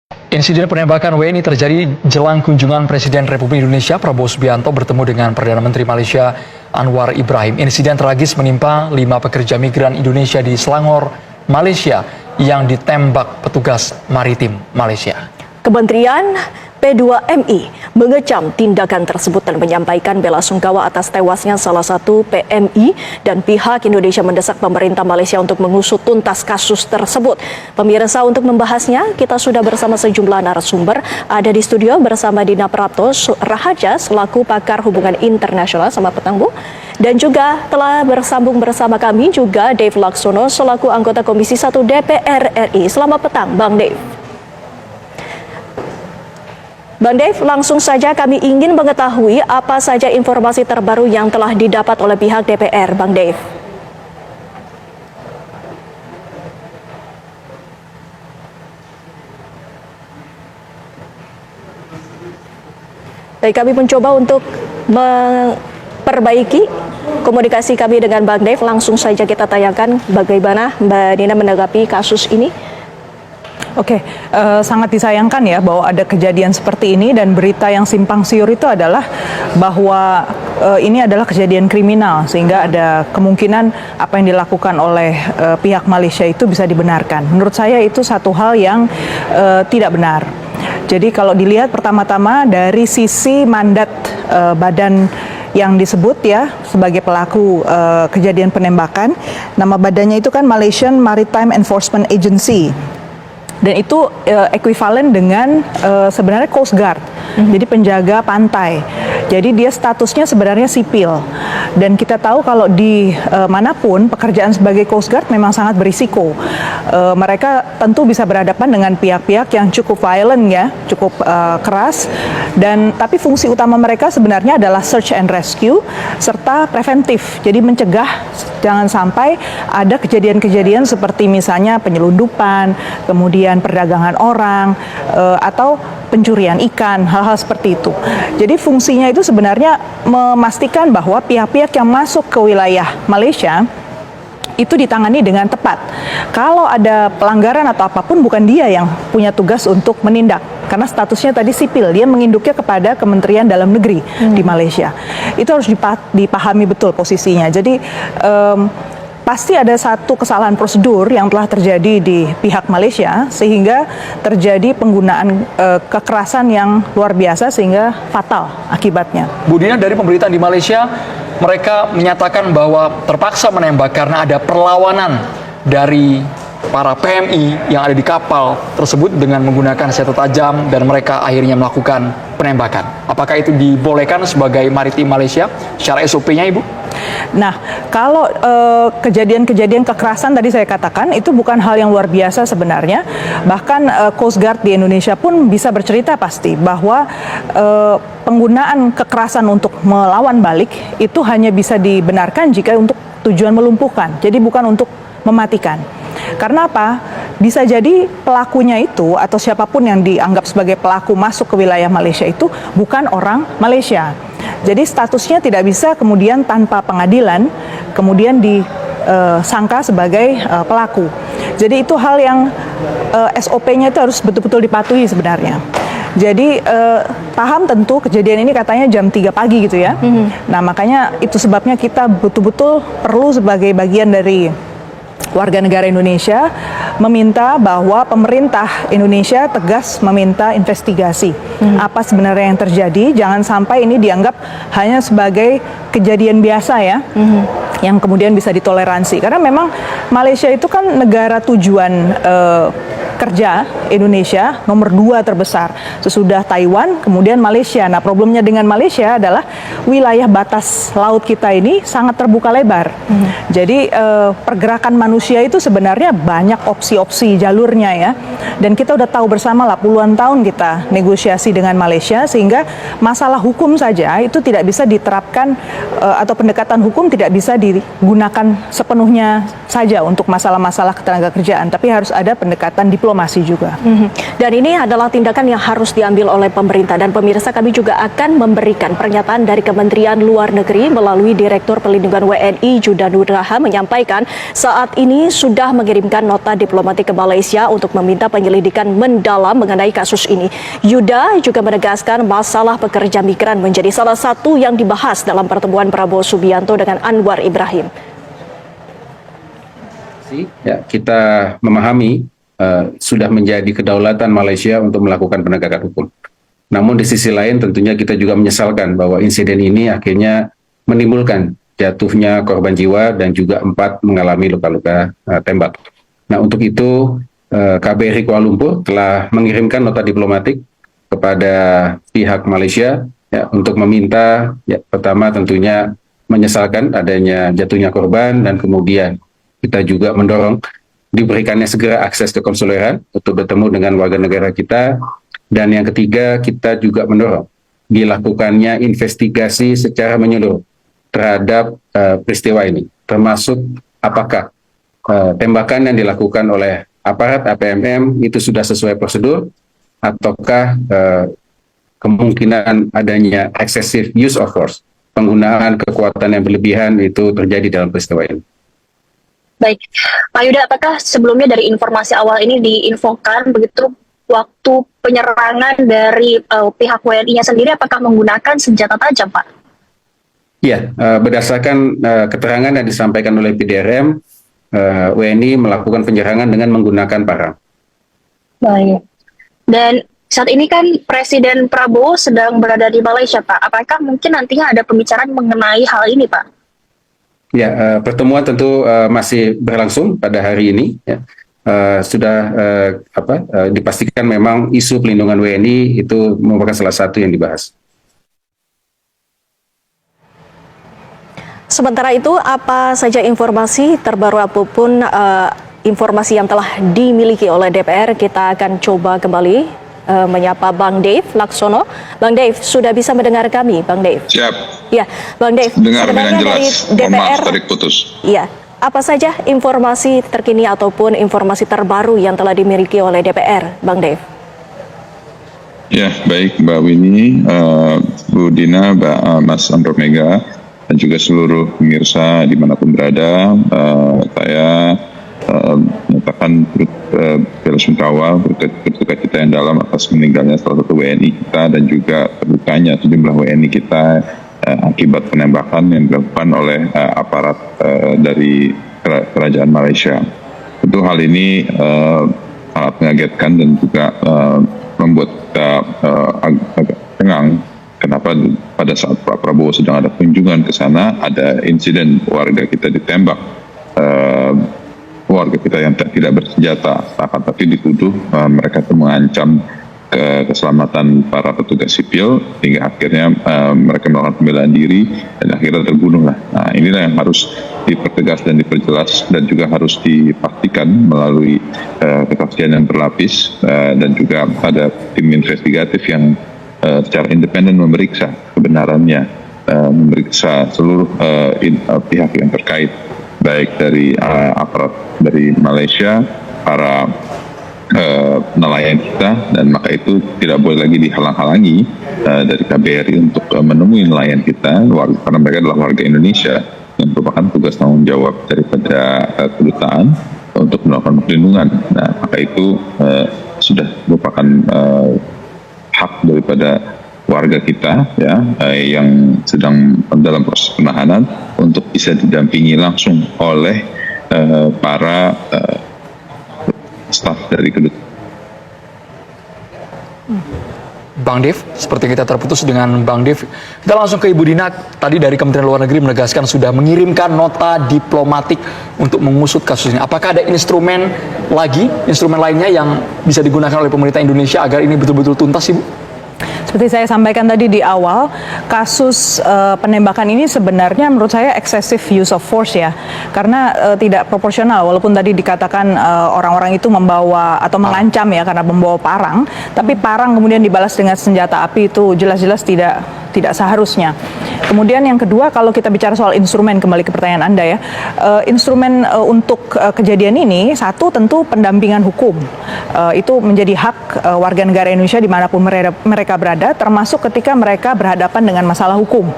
Insiden penembakan WNI terjadi jelang kunjungan Presiden Republik Indonesia Prabowo Subianto bertemu dengan Perdana Menteri Malaysia Anwar Ibrahim. Insiden tragis menimpa 5 pekerja migran Indonesia di Selangor, Malaysia yang ditembak petugas maritim Malaysia. Kementerian P2MI mengecam tindakan tersebut dan menyampaikan bela sungkawa atas tewasnya salah satu PMI dan pihak Indonesia mendesak pemerintah Malaysia untuk mengusut tuntas kasus tersebut. Pemirsa, untuk membahasnya kita sudah bersama sejumlah narasumber. Ada di studio bersama Dina Prapto Rahaja selaku pakar hubungan internasional. Selamat petang, Bu. Dan juga telah bersambung bersama kami juga Dave Laksono selaku anggota Komisi 1 DPR RI. Selamat petang, Bang Dave. Bang Dave, langsung saja kami ingin mengetahui apa saja informasi terbaru yang telah didapat oleh pihak DPR, Bang Dave. Baik, kami mencoba untuk memperbaiki komunikasi kami dengan Bang Dave. Langsung saja kita tayangkan bagaimana Mbak Dina menanggapi kasus ini. Oke, sangat disayangkan ya bahwa ada kejadian seperti ini, dan berita yang simpang siur itu adalah bahwa ini adalah kejadian kriminal, sehingga ada kemungkinan apa yang dilakukan oleh pihak Malaysia itu bisa dibenarkan. Menurut saya itu satu hal yang tidak benar. Jadi kalau dilihat pertama-tama dari sisi mandat badan yang disebut ya sebagai pelaku kejadian penembakan, nama badannya itu kan Malaysian Maritime Enforcement Agency. Dan itu ekuivalen dengan sebenarnya Coast Guard, jadi penjaga pantai. Jadi dia statusnya sebenarnya sipil. Dan kita tahu kalau di manapun pekerjaan sebagai Coast Guard memang sangat berisiko. Mereka tentu bisa berhadapan dengan pihak-pihak yang cukup violent ya, cukup keras. Dan tapi fungsi utama mereka sebenarnya adalah search and rescue serta preventif. Jadi mencegah jangan sampai ada kejadian-kejadian seperti misalnya penyelundupan, kemudian perdagangan orang, atau pencurian ikan, hal-hal seperti itu. Jadi fungsinya itu sebenarnya memastikan bahwa pihak-pihak yang masuk ke wilayah Malaysia itu ditangani dengan tepat. Kalau ada pelanggaran atau apapun, bukan dia yang punya tugas untuk menindak, karena statusnya tadi sipil, dia menginduknya kepada Kementerian Dalam Negeri di Malaysia. Itu harus dipahami betul posisinya. Jadi pasti ada satu kesalahan prosedur yang telah terjadi di pihak Malaysia sehingga terjadi penggunaan kekerasan yang luar biasa sehingga fatal akibatnya. Bu Dina, dari pemberitaan di Malaysia, mereka menyatakan bahwa terpaksa menembak karena ada perlawanan dari para PMI yang ada di kapal tersebut dengan menggunakan senjata tajam, dan mereka akhirnya melakukan penembakan. Apakah itu dibolehkan sebagai maritim Malaysia secara SOP-nya, Ibu? Nah, kalau kejadian-kejadian kekerasan tadi saya katakan itu bukan hal yang luar biasa sebenarnya. Bahkan Coast Guard di Indonesia pun bisa bercerita pasti bahwa penggunaan kekerasan untuk melawan balik itu hanya bisa dibenarkan jika untuk tujuan melumpuhkan. Jadi bukan untuk mematikan. Karena apa? Bisa jadi pelakunya itu atau siapapun yang dianggap sebagai pelaku masuk ke wilayah Malaysia itu bukan orang Malaysia. Jadi statusnya tidak bisa kemudian tanpa pengadilan kemudian disangka sebagai pelaku. Jadi itu hal yang SOP-nya itu harus betul-betul dipatuhi sebenarnya. Jadi paham tentu kejadian ini katanya jam 3 pagi gitu ya. Nah, makanya itu sebabnya kita betul-betul perlu sebagai bagian dari warga negara Indonesia meminta bahwa pemerintah Indonesia tegas meminta investigasi apa sebenarnya yang terjadi. Jangan sampai ini dianggap hanya sebagai kejadian biasa ya, yang kemudian bisa ditoleransi. Karena memang Malaysia itu kan negara tujuan kerja Indonesia nomor 2 terbesar sesudah Taiwan, kemudian Malaysia. Nah, problemnya dengan Malaysia adalah wilayah batas laut kita ini sangat terbuka lebar. Jadi pergerakan manusia itu sebenarnya banyak opsi-opsi jalurnya ya. Dan kita udah tahu bersama lah, puluhan tahun kita negosiasi dengan Malaysia, sehingga masalah hukum saja itu tidak bisa diterapkan atau pendekatan hukum tidak bisa digunakan sepenuhnya saja untuk masalah-masalah ketenaga kerjaan, tapi harus ada pendekatan diplomatik diplomasi juga. Dan ini adalah tindakan yang harus diambil oleh pemerintah. Dan pemirsa, kami juga akan memberikan pernyataan dari Kementerian Luar Negeri melalui Direktur Pelindungan WNI Judah Nugraha menyampaikan saat ini sudah mengirimkan nota diplomatik ke Malaysia untuk meminta penyelidikan mendalam mengenai kasus ini. Yuda juga menegaskan masalah pekerja migran menjadi salah satu yang dibahas dalam pertemuan Prabowo Subianto dengan Anwar Ibrahim. Ya, kita memahami sudah menjadi kedaulatan Malaysia untuk melakukan penegakan hukum. Namun di sisi lain tentunya kita juga menyesalkan bahwa insiden ini akhirnya menimbulkan jatuhnya korban jiwa dan juga 4 mengalami luka-luka tembak. Nah, untuk itu KBRI Kuala Lumpur telah mengirimkan nota diplomatik kepada pihak Malaysia ya, untuk meminta ya, pertama tentunya menyesalkan adanya jatuhnya korban, dan kemudian kita juga mendorong diberikannya segera akses ke konsuleran untuk bertemu dengan warga negara kita. Dan yang ketiga, kita juga mendorong dilakukannya investigasi secara menyeluruh terhadap peristiwa ini, termasuk apakah tembakan yang dilakukan oleh aparat APMM itu sudah sesuai prosedur, ataukah kemungkinan adanya excessive use of force, penggunaan kekuatan yang berlebihan itu terjadi dalam peristiwa ini. Baik, Pak Yuda, apakah sebelumnya dari informasi awal ini diinfokan begitu waktu penyerangan dari pihak WNI-nya sendiri apakah menggunakan senjata tajam, Pak? Ya, berdasarkan keterangan yang disampaikan oleh PDRM, WNI melakukan penyerangan dengan menggunakan parang. Baik. Dan saat ini kan Presiden Prabowo sedang berada di Malaysia, Pak. Apakah mungkin nantinya ada pembicaraan mengenai hal ini, Pak? Ya, pertemuan tentu masih berlangsung pada hari ini. Ya. Sudah dipastikan memang isu pelindungan WNI itu merupakan salah satu yang dibahas. Sementara itu, apa saja informasi terbaru apapun informasi yang telah dimiliki oleh DPR, kita akan coba kembali menyapa Bang Dave Laksono. Bang Dave, sudah bisa mendengar kami, Bang Dave? Siap. Ya, Bang Dave. Dengar dengan jelas. Dari DPR, maaf tadi putus. Iya. Apa saja informasi terkini ataupun informasi terbaru yang telah dimiliki oleh DPR, Bang Dave? Ya, baik Mbak Winnie, Bu Dina, Mas Andromega, dan juga seluruh pemirsa dimanapun berada, saya menyatakan bela sungkawa berduka cita yang dalam atas meninggalnya salah satu WNI kita dan juga terbukanya sejumlah WNI kita akibat penembakan yang dilakukan oleh aparat dari kerajaan Malaysia. Tentu hal ini sangat mengagetkan dan juga membuat kita agak tengang. Kenapa pada saat Pak Prabowo sedang ada kunjungan ke sana, ada insiden warga kita ditembak, warga kita yang tidak bersenjata, akan tapi dituduh mereka itu mengancam keselamatan para petugas sipil, hingga akhirnya mereka melakukan pembelaan diri dan akhirnya terbunuhlah. Nah, inilah yang harus dipertegas dan diperjelas dan juga harus dipastikan melalui kesaksian yang berlapis dan juga ada tim investigatif yang secara independen memeriksa kebenarannya, memeriksa seluruh pihak yang terkait, baik dari aparat dari Malaysia, para nelayan kita, dan maka itu tidak boleh lagi dihalang-halangi dari KBRI untuk menemui nelayan kita, karena mereka adalah warga Indonesia yang merupakan tugas tanggung jawab daripada kedutaan untuk melakukan perlindungan. Nah, maka itu sudah merupakan hak daripada warga kita ya yang sedang dalam proses penahanan untuk bisa didampingi langsung oleh para staf dari kedutaan. Bang Dev, seperti kita terputus dengan Bang Dev, kita langsung ke Ibu Dina. Tadi dari Kementerian Luar Negeri menegaskan sudah mengirimkan nota diplomatik untuk mengusut kasus ini. Apakah ada instrumen lainnya yang bisa digunakan oleh pemerintah Indonesia agar ini betul-betul tuntas, Ibu? Seperti saya sampaikan tadi di awal, kasus penembakan ini sebenarnya menurut saya excessive use of force ya, karena tidak proporsional. Walaupun tadi dikatakan orang-orang itu membawa atau mengancam ya karena membawa parang, tapi parang kemudian dibalas dengan senjata api itu jelas-jelas tidak tidak seharusnya. Kemudian yang kedua, kalau kita bicara soal instrumen, kembali ke pertanyaan Anda ya, instrumen untuk kejadian ini, satu tentu pendampingan hukum. Itu menjadi hak warga negara Indonesia dimanapun mereka berada, termasuk ketika mereka berhadapan dengan masalah hukum.